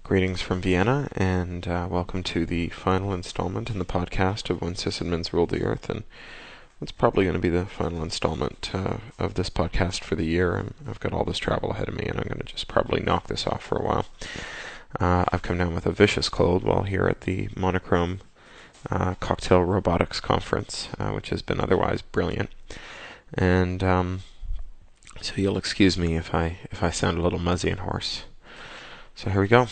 Greetings from Vienna, and welcome to the final installment in the podcast of When Sysadmins Ruled the Earth, and it's probably going to be the final installment of this podcast for the year. I've got all this travel ahead of me, and I'm going to just probably knock this off for a while. I've come down with a vicious cold while here at the Monochrome Cocktail Robotics Conference, which has been otherwise brilliant, and so you'll excuse me if I sound a little muzzy and hoarse. So here we go.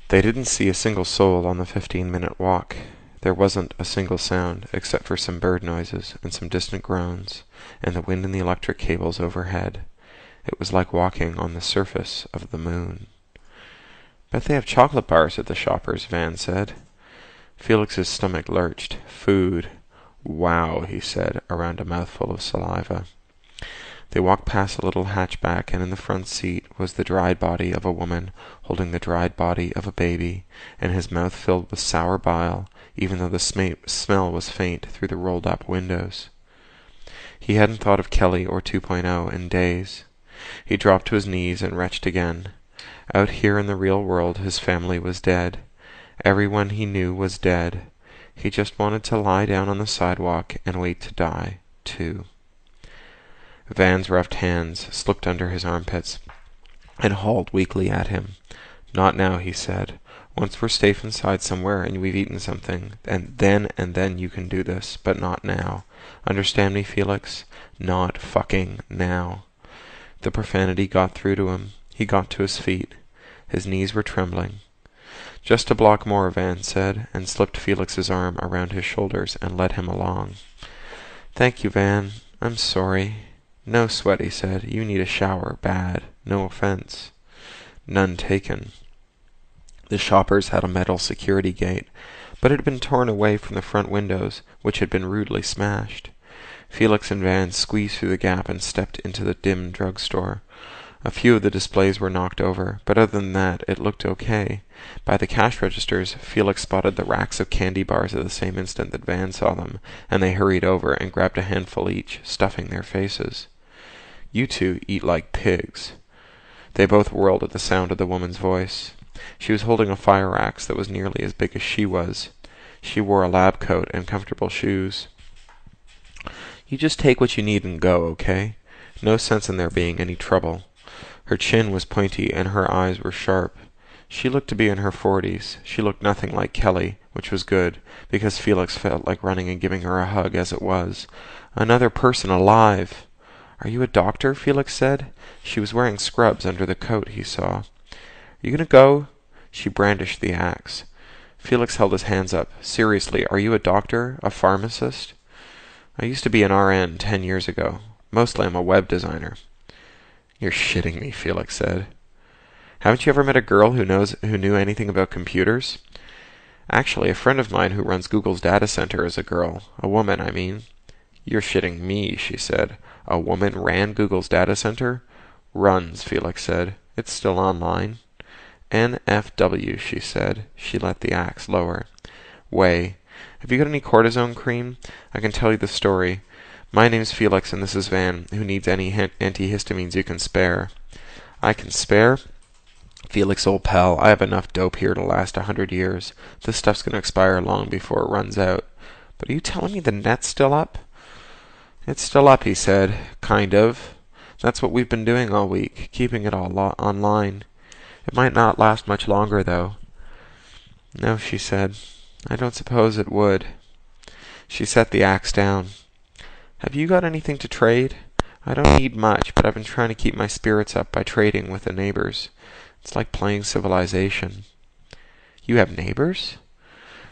They didn't see a single soul on the 15-minute walk. There wasn't a single sound, except for some bird noises and some distant groans, and the wind in the electric cables overhead. It was like walking on the surface of the moon. "Bet they have chocolate bars at the shoppers," Van said. Felix's stomach lurched. "Food. Wow," he said, around a mouthful of saliva. They walked past a little hatchback, and in the front seat was the dried body of a woman holding the dried body of a baby, and his mouth filled with sour bile, even though the smell was faint through the rolled-up windows. He hadn't thought of Kelly or 2.0 in days. He dropped to his knees and retched again. Out here in the real world, his family was dead. Everyone he knew was dead. He just wanted to lie down on the sidewalk and wait to die, too. Van's rough hands slipped under his armpits and hauled weakly at him. "Not now," he said. "Once we're safe inside somewhere and we've eaten something, and then you can do this, but not now. Understand me, Felix? Not fucking now." The profanity got through to him. He got to his feet. His knees were trembling. "Just a block more," Van said, and slipped Felix's arm around his shoulders and led him along. "Thank you, Van. I'm sorry." "No sweat," he said. "You need a shower, bad. No offense." "None taken." The shoppers had a metal security gate, but it had been torn away from the front windows, which had been rudely smashed. Felix and Van squeezed through the gap and stepped into the dim drugstore. A few of the displays were knocked over, but other than that, it looked okay. By the cash registers, Felix spotted the racks of candy bars at the same instant that Van saw them, and they hurried over and grabbed a handful each, stuffing their faces. "You two eat like pigs." They both whirled at the sound of the woman's voice. She was holding a fire axe that was nearly as big as she was. She wore a lab coat and comfortable shoes. "You just take what you need and go, okay? No sense in there being any trouble." Her chin was pointy and her eyes were sharp. She looked to be in her 40s. She looked nothing like Kelly, which was good, because Felix felt like running and giving her a hug as it was. Another person alive! "Are you a doctor?" Felix said. She was wearing scrubs under the coat, he saw. "Are you going to go?" She brandished the axe. Felix held his hands up. "Seriously, are you a doctor? A pharmacist?" "I used to be an RN 10 years ago. Mostly I'm a web designer." "You're shitting me," Felix said. "Haven't you ever met a girl who knew anything about computers?" "Actually, a friend of mine who runs Google's data center is a girl. A woman, I mean." "You're shitting me," she said. "A woman ran Google's data center?" "Runs," Felix said. "It's still online." "NFW," she said. She let the axe lower. "Way. Have you got any cortisone cream? I can tell you the story. My name's Felix, and this is Van, who needs any antihistamines you can spare." "I can spare?" "Felix, old pal, I have enough dope here to last 100 years. This stuff's going to expire long before it runs out." "But are you telling me the net's still up?" "It's still up," he said. "Kind of. That's what we've been doing all week, keeping it all online. It might not last much longer, though." "No," she said. "I don't suppose it would." She set the axe down. "Have you got anything to trade? I don't need much, but I've been trying to keep my spirits up by trading with the neighbors. It's like playing Civilization." "You have neighbors?"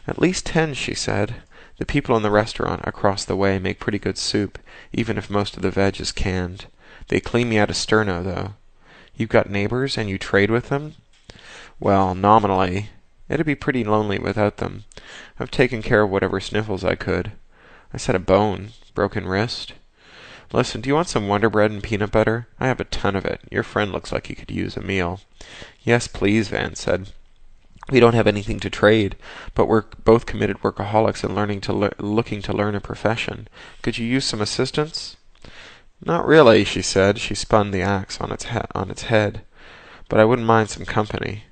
"At least 10, she said. The people in the restaurant across the way make pretty good soup, even if most of the veg is canned. They clean me out of sterno, though." "You've got neighbors, and you trade with them?" "Well, nominally. It'd be pretty lonely without them. I've taken care of whatever sniffles I could. I set a bone. Broken wrist. Listen, do you want some Wonder Bread and peanut butter? I have a ton of it. Your friend looks like he could use a meal." "Yes, please," Van said. "We don't have anything to trade, but we're both committed workaholics and looking to learn a profession. Could you use some assistance?" "Not really," she said. She spun the axe on its head. but I wouldn't mind some company."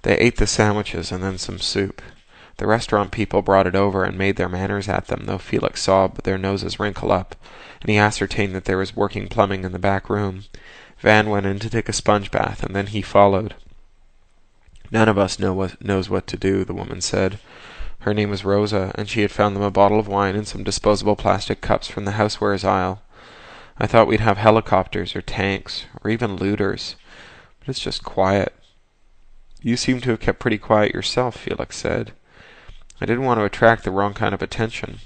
They ate the sandwiches and then some soup. The restaurant people brought it over and made their manners at them, though Felix saw their noses wrinkle up, and he ascertained that there was working plumbing in the back room. Van went in to take a sponge bath, and then he followed. "None of us knows what to do," the woman said. Her name was Rosa, and she had found them a bottle of wine and some disposable plastic cups from the housewares aisle. "I thought we'd have helicopters or tanks, or even looters, but it's just quiet." "You seem to have kept pretty quiet yourself," Felix said. "I didn't want to attract the wrong kind of attention."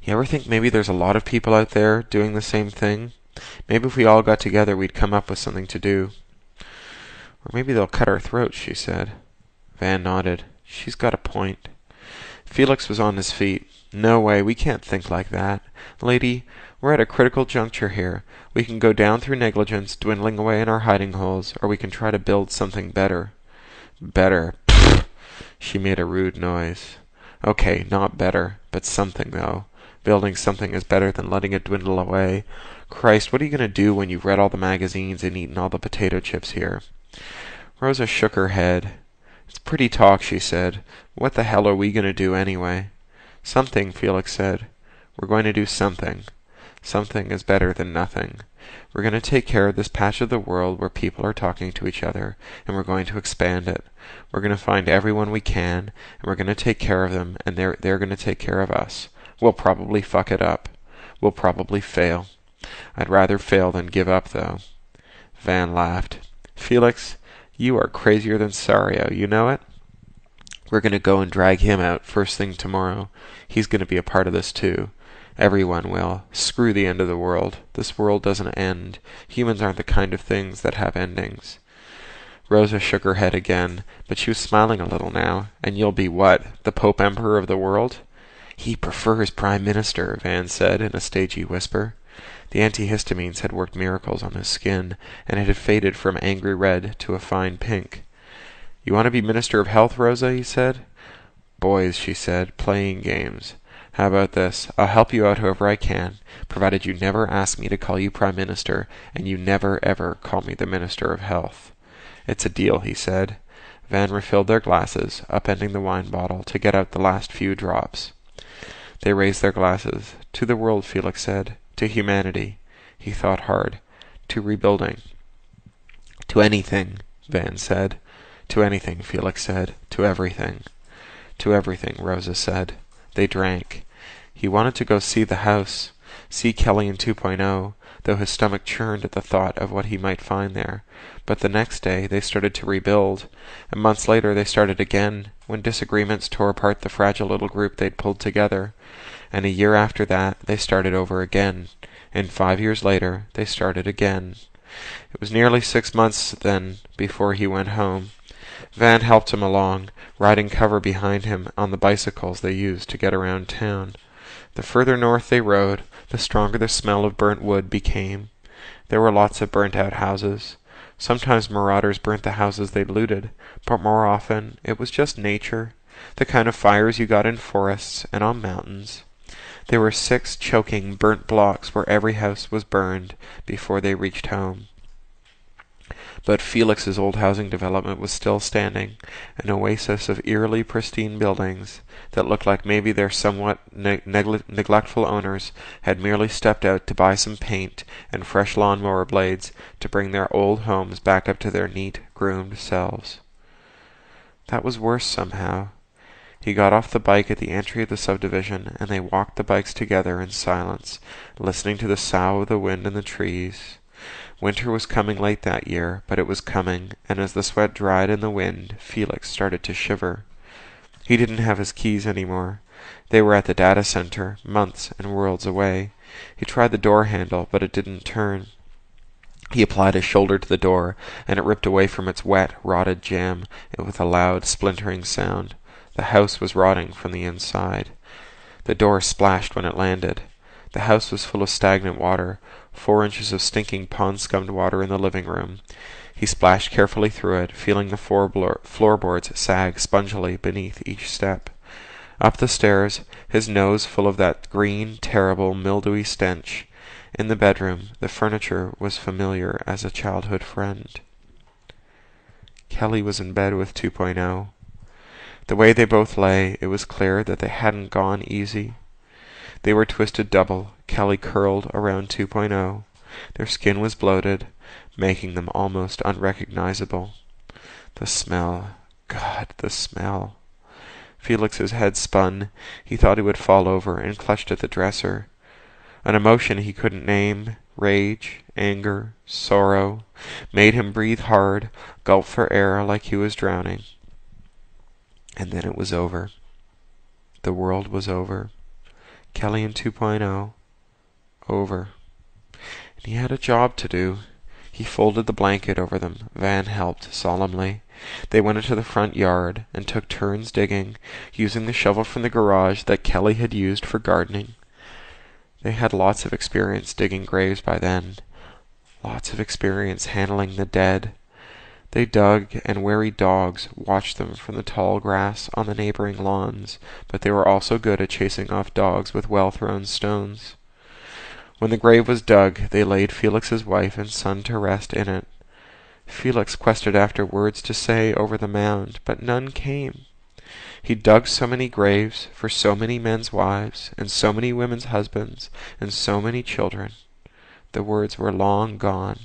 "You ever think maybe there's a lot of people out there doing the same thing? Maybe if we all got together we'd come up with something to do." "Or maybe they'll cut our throats," she said. Van nodded. "She's got a point." Felix was on his feet. "No way, we can't think like that. Lady, we're at a critical juncture here. We can go down through negligence, dwindling away in our hiding holes, or we can try to build something better." "Better? Pfft!" She made a rude noise. "Okay, not better, but something, though. Building something is better than letting it dwindle away. Christ, what are you going to do when you've read all the magazines and eaten all the potato chips here?" Rosa shook her head. "It's pretty talk," she said. "What the hell are we going to do anyway?" "Something," Felix said. "We're going to do something. Something is better than nothing. We're going to take care of this patch of the world where people are talking to each other, and we're going to expand it. We're going to find everyone we can, and we're going to take care of them, and they're going to take care of us. We'll probably fuck it up. We'll probably fail. I'd rather fail than give up, though." Van laughed. "Felix, you are crazier than Sario, you know it? We're going to go and drag him out first thing tomorrow. He's going to be a part of this, too. Everyone will. Screw the end of the world. This world doesn't end. Humans aren't the kind of things that have endings." Rosa shook her head again, but she was smiling a little now. "And you'll be what? The Pope Emperor of the world?" "He prefers Prime Minister," Van said in a stagey whisper. The antihistamines had worked miracles on his skin, and it had faded from angry red to a fine pink. "You want to be Minister of Health, Rosa?" he said. "Boys," she said, "playing games. How about this? I'll help you out however I can, provided you never ask me to call you Prime Minister, and you never ever call me the Minister of Health." "It's a deal," he said. Van refilled their glasses, upending the wine bottle to get out the last few drops. They raised their glasses. "To the world," Felix said. "To humanity." He thought hard. "To rebuilding." "To anything," Van said. "To anything," Felix said. "To everything." "To everything," Rosa said. They drank. He wanted to go see the house, see Kelly in 2.0, though his stomach churned at the thought of what he might find there. But the next day they started to rebuild, and months later they started again, when disagreements tore apart the fragile little group they'd pulled together. And a year after that they started over again, and 5 years later they started again. It was nearly 6 months then before he went home. Van helped him along, riding cover behind him on the bicycles they used to get around town. The further north they rode, the stronger the smell of burnt wood became. There were lots of burnt-out houses. Sometimes marauders burnt the houses they looted, but more often it was just nature, the kind of fires you got in forests and on mountains. There were 6 choking, burnt blocks where every house was burned before they reached home. But Felix's old housing development was still standing, an oasis of eerily pristine buildings that looked like maybe their somewhat neglectful owners had merely stepped out to buy some paint and fresh lawn-mower blades to bring their old homes back up to their neat, groomed selves. That was worse somehow. He got off the bike at the entry of the subdivision, and they walked the bikes together in silence, listening to the sough of the wind in the trees. Winter was coming late that year, but it was coming, and as the sweat dried in the wind, Felix started to shiver. He didn't have his keys anymore. They were at the data center, months and worlds away. He tried the door handle, but it didn't turn. He applied his shoulder to the door, and it ripped away from its wet, rotted jamb with a loud, splintering sound. The house was rotting from the inside. The door splashed when it landed. The house was full of stagnant water, 4 inches of stinking pond-scummed water in the living room. He splashed carefully through it, feeling the floorboards sag spongily beneath each step. Up the stairs, his nose full of that green, terrible, mildewy stench, In the bedroom, the furniture was familiar as a childhood friend. Kelly was in bed with 2.0. The way they both lay, it was clear that they hadn't gone easy. They were twisted double, Kelly curled around 2.0. Their skin was bloated, making them almost unrecognizable. The smell. God, the smell. Felix's head spun. He thought he would fall over and clutched at the dresser. An emotion he couldn't name, rage, anger, sorrow, made him breathe hard, gulp for air like he was drowning. And then it was over. The world was over. Kelly and 2.0. Over. And he had a job to do. He folded the blanket over them. Van helped solemnly. They went into the front yard and took turns digging, using the shovel from the garage that Kelly had used for gardening. They had lots of experience digging graves by then. Lots of experience handling the dead. They dug, and wary dogs watched them from the tall grass on the neighboring lawns, but they were also good at chasing off dogs with well-thrown stones. When the grave was dug, they laid Felix's wife and son to rest in it. Felix quested after words to say over the mound, but none came. He dug so many graves for so many men's wives, and so many women's husbands, and so many children. The words were long gone.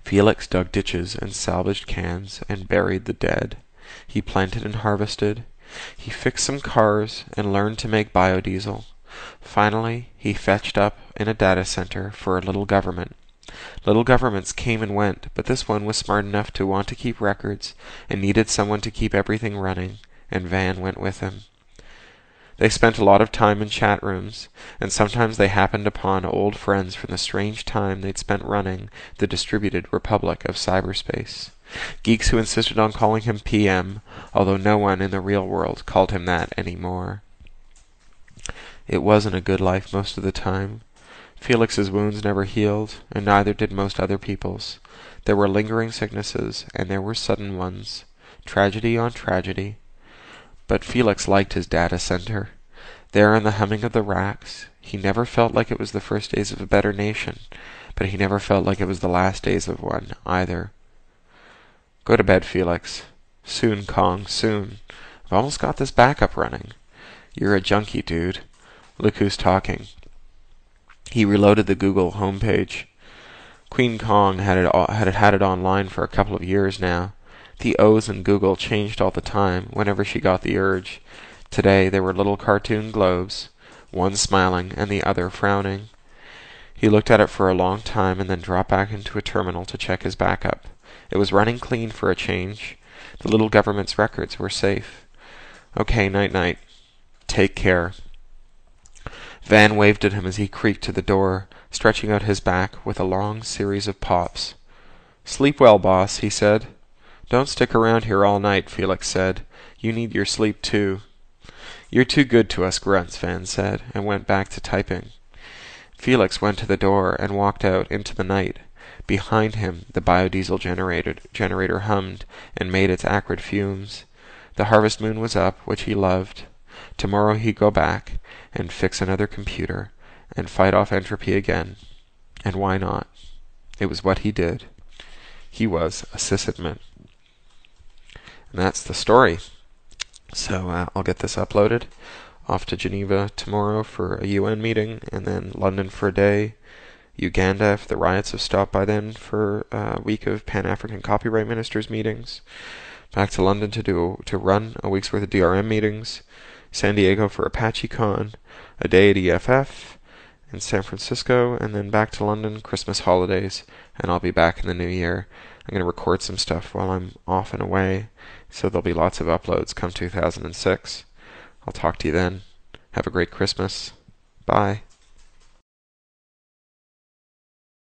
Felix dug ditches and salvaged cans and buried the dead. He planted and harvested. He fixed some cars and learned to make biodiesel. Finally, he fetched up in a data center for a little government. Little governments came and went, but this one was smart enough to want to keep records and needed someone to keep everything running, and Van went with him. They spent a lot of time in chat rooms, and sometimes they happened upon old friends from the strange time they'd spent running the distributed republic of cyberspace. Geeks who insisted on calling him PM, although no one in the real world called him that anymore. It wasn't a good life most of the time. Felix's wounds never healed, and neither did most other people's. There were lingering sicknesses, and there were sudden ones. Tragedy on tragedy. But Felix liked his data center. There in the humming of the racks, he never felt like it was the first days of a better nation, but he never felt like it was the last days of one, either. Go to bed, Felix. Soon, Kong, soon. I've almost got this backup running. You're a junkie, dude. Look who's talking. He reloaded the Google homepage. Queen Kong had it online for a couple of years now. The O's in Google changed all the time, whenever she got the urge. Today they were little cartoon globes, one smiling and the other frowning. He looked at it for a long time and then dropped back into a terminal to check his backup. It was running clean for a change. The little government's records were safe. Okay, night-night. Take care. Van waved at him as he creaked to the door, stretching out his back with a long series of pops. Sleep well, boss, he said. Don't stick around here all night, Felix said. You need your sleep too. You're too good to us grunts, Van said, and went back to typing. Felix went to the door and walked out into the night. Behind him, the biodiesel generator hummed and made its acrid fumes. The harvest moon was up, which he loved. Tomorrow he'd go back and fix another computer and fight off entropy again. And why not? It was what he did. He was a sysadmin. And that's the story. So I'll get this uploaded. Off to Geneva tomorrow for a UN meeting, and then London for a day. Uganda, if the riots have stopped by then, for a week of Pan-African copyright ministers' meetings. Back to London to run a week's worth of DRM meetings. San Diego for ApacheCon, a day at EFF, in San Francisco, and then back to London, Christmas holidays, and I'll be back in the new year. I'm going to record some stuff while I'm off and away, so there'll be lots of uploads come 2006. I'll talk to you then. Have a great Christmas. Bye.